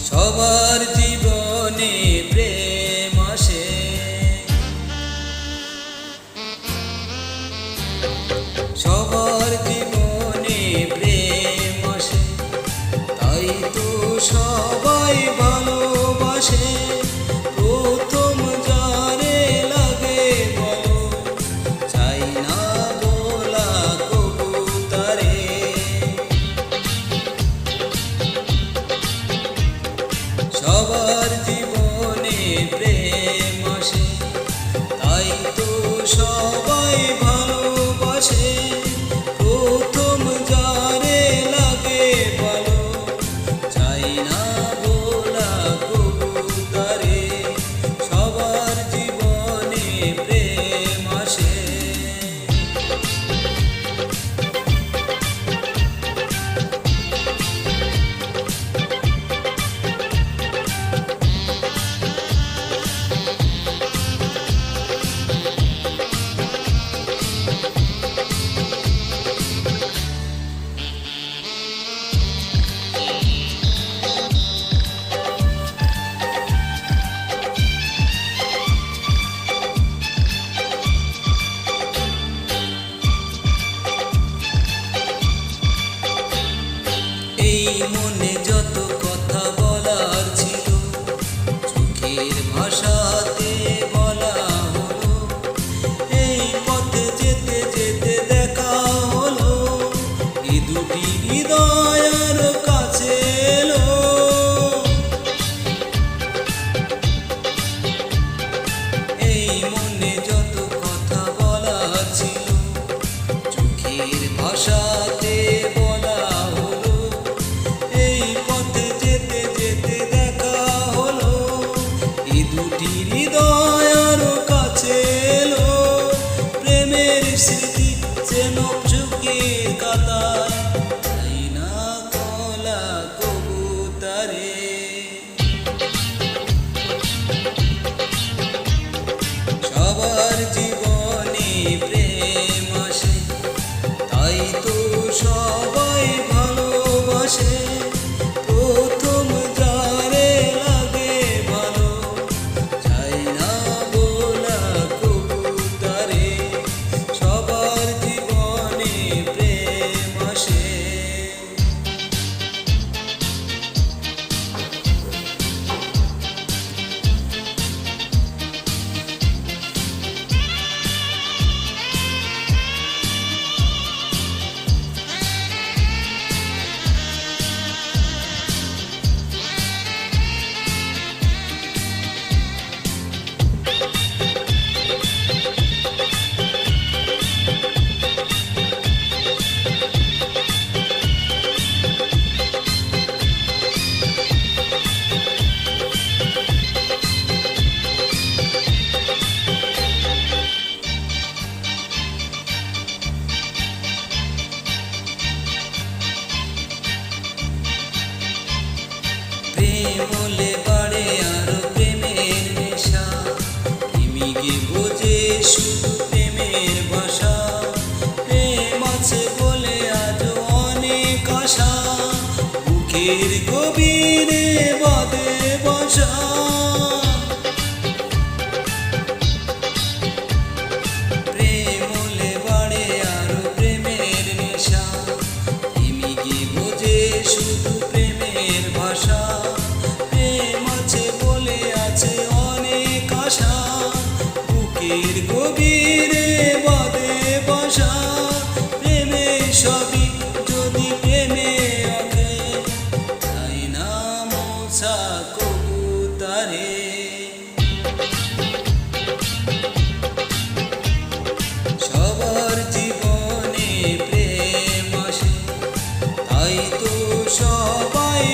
সবার জীবনে প্রেম আসে, সবার জীবনে প্রেম আসে, তাই তো সবাই ভালোবাসে। প্রথম যারে লাগে বলো, চাই না বলা কবু তারে। সবার জীবনে প্রেম আসে, তাই তো সবাই ভালোবাসে। প্রথম যারে লাগে বলো, চাই না বলা কবু তারে। সবার জীবনে প্রেম আসে। এই মনে যত কথা বলার ছিল, চোখের ভাষাতে বলা হলো। এই পথে যেতে যেতে দেখা হলো, এই দুটি হৃদয় আরো কাছে এলো। এই মনে যত কথা বলার ছিল, চোখের ভাষাতে বলা হলো। এই পথে যেতে যেতে দেখা হলো, এই দুটি হৃদয় আরো কাছে এলো। প্রেমের স্মৃতি যেন চোখের কাতায়, চাই না কলা কবু তারে। সবার জীবনে প্রেম আসে, তাই তো সবাই ভালোবাসে। প্রথম যারে লাগে ভালো, চাই না বলা কবু তারে। সবার জীবনে প্রেম আসে। প্রেম হলে বাড়ে আরো প্রেমের নেশা, প্রেমিকে বোঝে শুধু প্রেমের ভাষা। প্রেম আছে বলে আজও অনেক আশা, বুকের গভীরে বাঁধে বাসা। প্রেম হলে বাড়ে আরো প্রেমের নেশা, প্রেমিকে বোঝে শুধু প্রেমের ভাষা। প্রেম আছে বলে আছে অনেক আশা, বুকের গভীরে বাঁধে বাসা। প্রেমে সবই যদি প্রেমে আঁকে, চাই না মোছা কবু তারে। সবার জীবনে প্রেম আসে, তাই তো সবাই